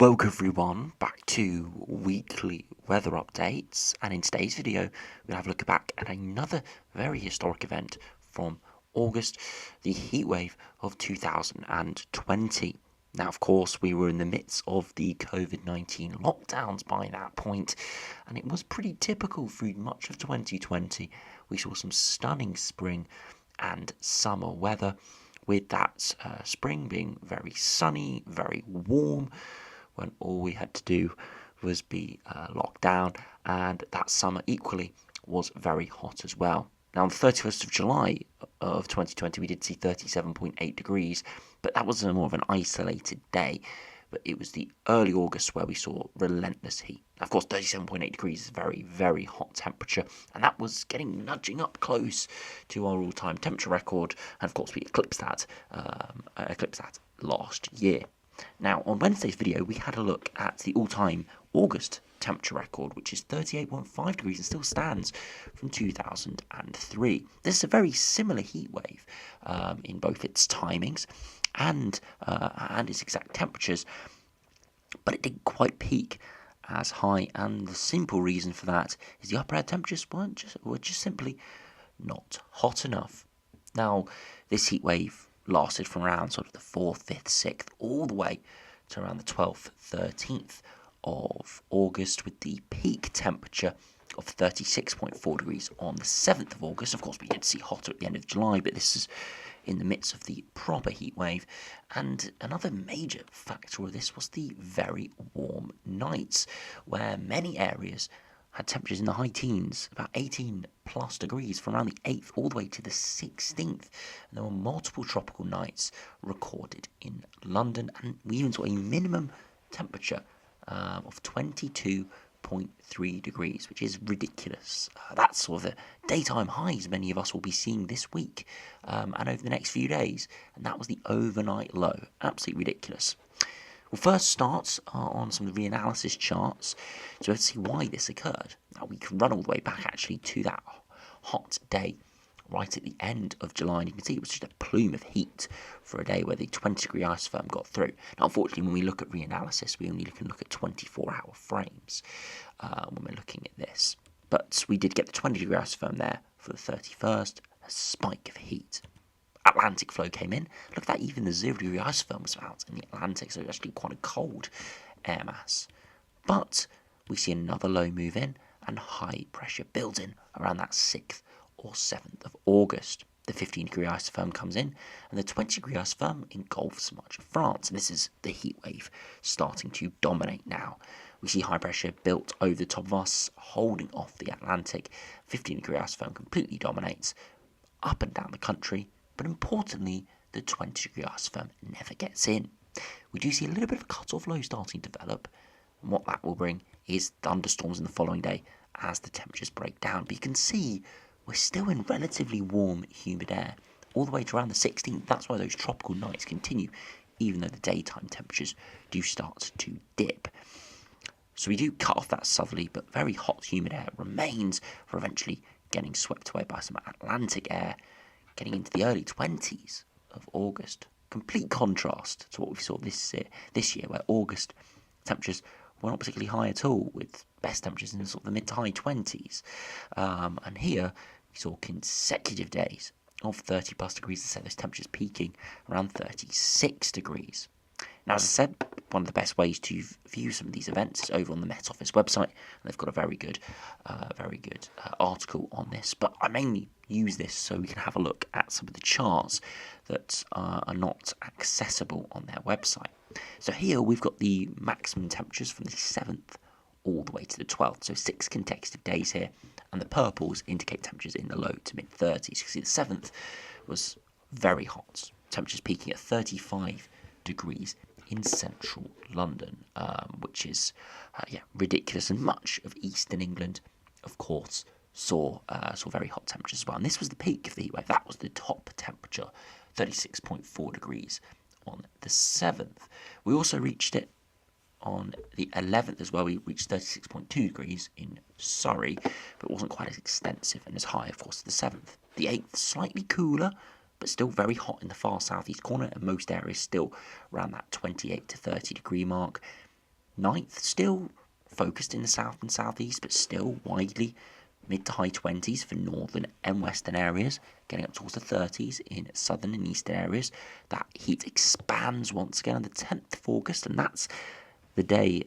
Welcome everyone back to weekly weather updates, and in today's video we'll have a look back at another very historic event from August, the heatwave of 2020. Now of course we were in the midst of the COVID-19 lockdowns by that point, and it was pretty typical through much of 2020. We saw some stunning spring and summer weather, with that spring being very sunny, very warm, when all we had to do was be locked down, and that summer equally was very hot as well. Now on the 31st of July of 2020 we did see 37.8 degrees, but that was more of an isolated day. But it was the early August where we saw relentless heat. Of course, 37.8 degrees is a very, very hot temperature, and that was nudging up close to our all-time temperature record. And of course, we eclipsed that last year. Now, on Wednesday's video, we had a look at the all-time August temperature record, which is 38.5 degrees and still stands from 2003. This is a very similar heat wave in both its timings and its exact temperatures, but it didn't quite peak as high, and the simple reason for that is the upper air temperatures were just simply not hot enough. Now, this heat wave lasted from around sort of the 4th, 5th, 6th, all the way to around the 12th, 13th of August, with the peak temperature of 36.4 degrees on the 7th of August. Of course, we did see hotter at the end of July, but this is in the midst of the proper heat wave. And another major factor of this was the very warm nights, where many areas had temperatures in the high teens, about 18 plus degrees from around the 8th all the way to the 16th. And there were multiple tropical nights recorded in London, and we even saw a minimum temperature of 22.3 degrees, which is ridiculous. That's sort of the daytime highs many of us will be seeing this week and over the next few days, and that was the overnight low. Absolutely ridiculous. We'll first start on some of the reanalysis charts to see why this occurred. Now, we can run all the way back actually to that hot day right at the end of July, and you can see it was just a plume of heat for a day where the 20-degree isotherm got through. Now, unfortunately, when we look at reanalysis, we only can look at 24-hour frames when we're looking at this. But we did get the 20-degree isotherm there for the 31st, a spike of heat. Atlantic flow came in. Look at that, even the 0-degree isotherm was out in the Atlantic, so it's actually quite a cold air mass. But we see another low move in, and high pressure builds in around that 6th or 7th of August. The 15-degree isotherm comes in, and the 20-degree isotherm engulfs much of France. And this is the heat wave starting to dominate now. We see high pressure built over the top of us, holding off the Atlantic. 15-degree isotherm completely dominates up and down the country, but importantly, the 20-degree isotherm never gets in. We do see a little bit of a cut-off low starting to develop, and what that will bring is thunderstorms in the following day as the temperatures break down. But you can see we're still in relatively warm, humid air all the way to around the 16th. That's why those tropical nights continue, even though the daytime temperatures do start to dip. So we do cut off that southerly but very hot, humid air remains for eventually getting swept away by some Atlantic air, getting into the early 20s of August. Complete contrast to what we saw this year, where August temperatures were not particularly high at all, with best temperatures in sort of the mid to high 20s. And here we saw consecutive days of 30 plus degrees, so those temperatures peaking around 36 degrees. Now, as I said, one of the best ways to view some of these events is over on the Met Office website, and they've got a very good article on this. But I mainly use this so we can have a look at some of the charts that are not accessible on their website. So here we've got the maximum temperatures from the 7th all the way to the 12th, so 6 consecutive days here, and the purples indicate temperatures in the low to mid 30s. You can see the 7th was very hot, temperatures peaking at 35 degrees in central London, which is ridiculous. And much of eastern England, of course, saw very hot temperatures as well. And this was the peak of the heat wave. That was the top temperature, 36.4 degrees on the 7th. We also reached it on the 11th as well. We reached 36.2 degrees in Surrey, but it wasn't quite as extensive and as high, of course, as the 7th. The 8th, slightly cooler, but still very hot in the far southeast corner, and most areas still around that 28 to 30 degree mark. 9th, still focused in the south and southeast, but still widely mid to high 20s for northern and western areas, getting up towards the 30s in southern and eastern areas. That heat expands once again on the 10th of August, and that's the day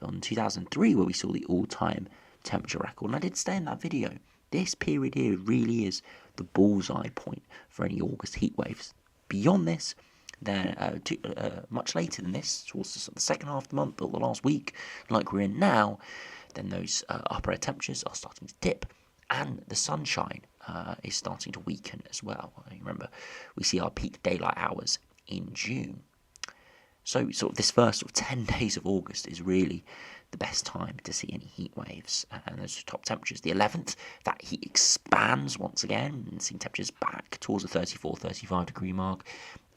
on 2003 where we saw the all-time temperature record. And I did say in that video, this period here really is the bullseye point for any August heat waves. Beyond this, then much later than this, towards the second half of the month or the last week, like we're in now, then those upper air temperatures are starting to dip, and the sunshine is starting to weaken as well. Remember, we see our peak daylight hours in June. So sort of this first sort of 10 days of August is really the best time to see any heat waves and those top temperatures. The 11th, that heat expands once again, and seeing temperatures back towards the 34, 35 degree mark.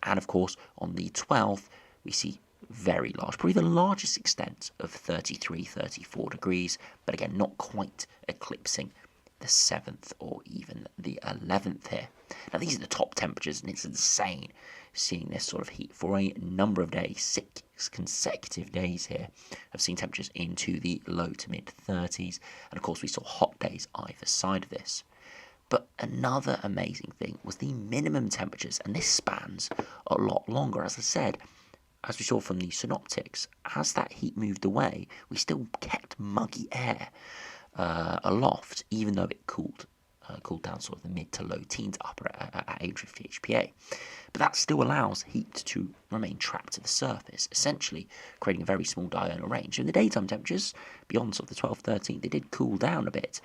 And of course, on the 12th, we see very large, probably the largest extent of 33, 34 degrees, but again, not quite eclipsing the 7th or even the 11th here. Now, these are the top temperatures, and it's insane seeing this sort of heat for a number of days, 6 consecutive days here of seeing temperatures into the low to mid 30s. And of course, we saw hot days either side of this. But another amazing thing was the minimum temperatures, and this spans a lot longer. As I said, as we saw from the synoptics, as that heat moved away, we still kept muggy air aloft, even though it cooled down sort of the mid to low teens upper at 850 HPA. But that still allows heat to remain trapped to the surface, essentially creating a very small diurnal range. In the daytime temperatures, beyond sort of the 12th, 13th, they did cool down a bit,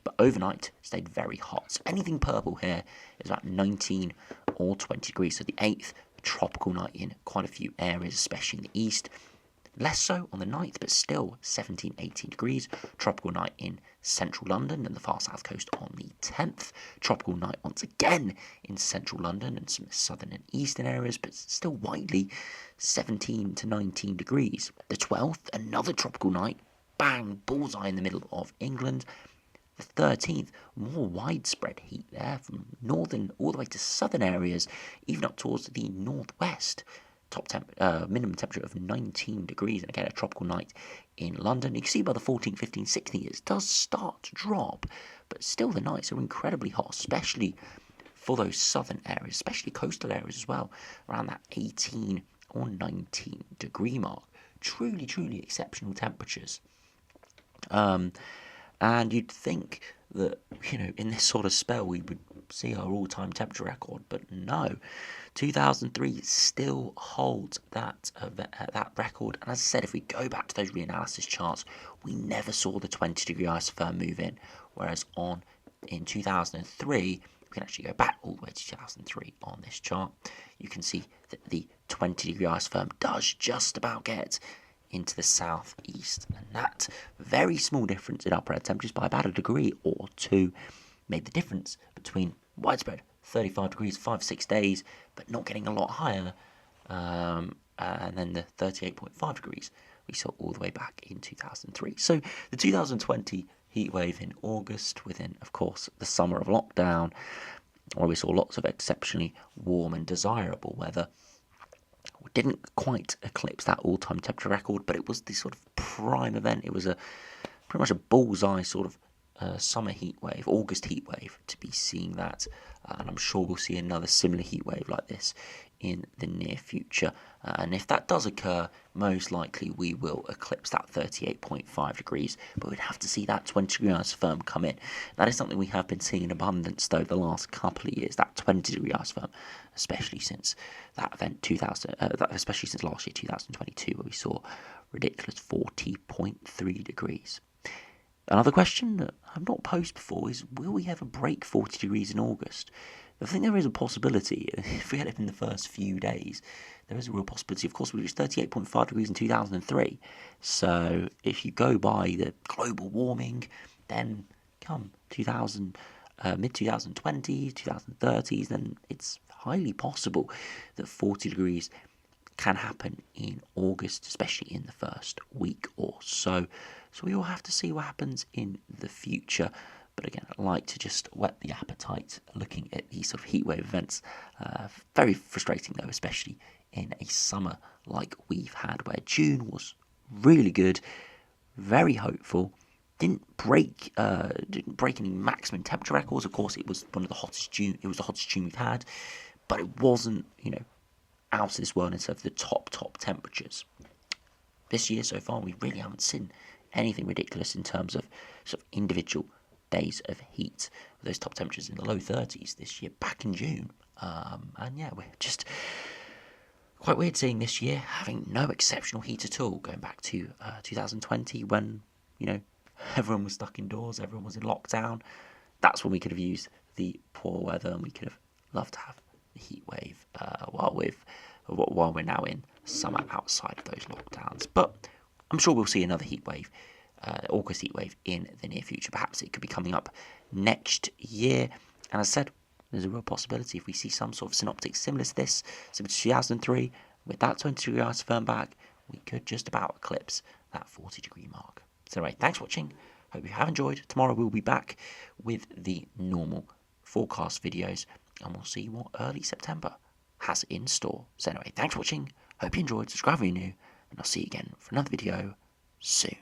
but overnight stayed very hot. So anything purple here is about 19 or 20 degrees. So the 8th, tropical night in quite a few areas, especially in the east. Less so on the 9th, but still 17, 18 degrees. Tropical night in central London and the far south coast on the 10th. Tropical night once again in central London and some southern and eastern areas, but still widely 17 to 19 degrees. The 12th, another tropical night. Bang, bullseye in the middle of England. The 13th, more widespread heat there from northern all the way to southern areas, even up towards the northwest. Minimum temperature of 19 degrees, and again a tropical night in London. You can see by the 14th, 15th, 16th it does start to drop, but still the nights are incredibly hot, especially for those southern areas, especially coastal areas as well, around that 18 or 19 degree mark. Truly, truly exceptional temperatures. And you'd think that, in this sort of spell we would see our all-time temperature record, but no. 2003 still holds that record. And as I said, if we go back to those reanalysis charts, we never saw the 20-degree isotherm move in, whereas in 2003, we can actually go back all the way to 2003 on this chart. You can see that the 20-degree isotherm does just about get into the southeast, and that very small difference in upper air temperatures by about a degree or two made the difference between widespread 35 degrees 5-6 days but not getting a lot higher, and then the 38.5 degrees we saw all the way back in 2003. So the 2020 heat wave in August, within of course the summer of lockdown, where we saw lots of exceptionally warm and desirable weather, didn't quite eclipse that all-time temperature record, but it was the sort of prime event. It was pretty much a bullseye sort of summer heat wave, August heat wave, to be seeing that, and I'm sure we'll see another similar heat wave like this in the near future. And if that does occur, most likely we will eclipse that 38.5 degrees, but we'd have to see that 20-degree isotherm come in. That is something we have been seeing in abundance, though, the last couple of years, that 20-degree isotherm, especially since that event, especially since last year, 2022, where we saw ridiculous 40.3 degrees. Another question that I've not posed before is, will we ever break 40 degrees in August? I think there is a possibility. If we get it in the first few days, there is a real possibility. Of course, we reached 38.5 degrees in 2003. So if you go by the global warming, then come mid-2020s, 2030s, then it's highly possible that 40 degrees can happen in August, especially in the first week or so. So we will have to see what happens in the future. But again, I'd like to just whet the appetite looking at these sort of heatwave events. Very frustrating though, especially in a summer like we've had, where June was really good, very hopeful. Didn't break any maximum temperature records. Of course, it was one of the hottest June. It was the hottest June we've had, but it wasn't, out of this world in terms of the top temperatures. This year so far, we really haven't seen anything ridiculous in terms of sort of individual days of heat. Those top temperatures in the low 30s this year, back in June. And yeah, we're just quite weird seeing this year having no exceptional heat at all, going back to 2020 when, everyone was stuck indoors, everyone was in lockdown. That's when we could have used the poor weather, and we could have loved to have the heat wave while we're now in summer outside of those lockdowns. But I'm sure we'll see another heat wave, August heat wave, in the near future. Perhaps it could be coming up next year. And as I said, there's a real possibility if we see some sort of synoptic similar to this, similar to 2003, with that 20-degree ice back, we could just about eclipse that 40-degree mark. So anyway, thanks for watching. Hope you have enjoyed. Tomorrow we'll be back with the normal forecast videos, and we'll see what early September has in store. So anyway, thanks for watching. Hope you enjoyed. Subscribe if you're new, and I'll see you again for another video soon.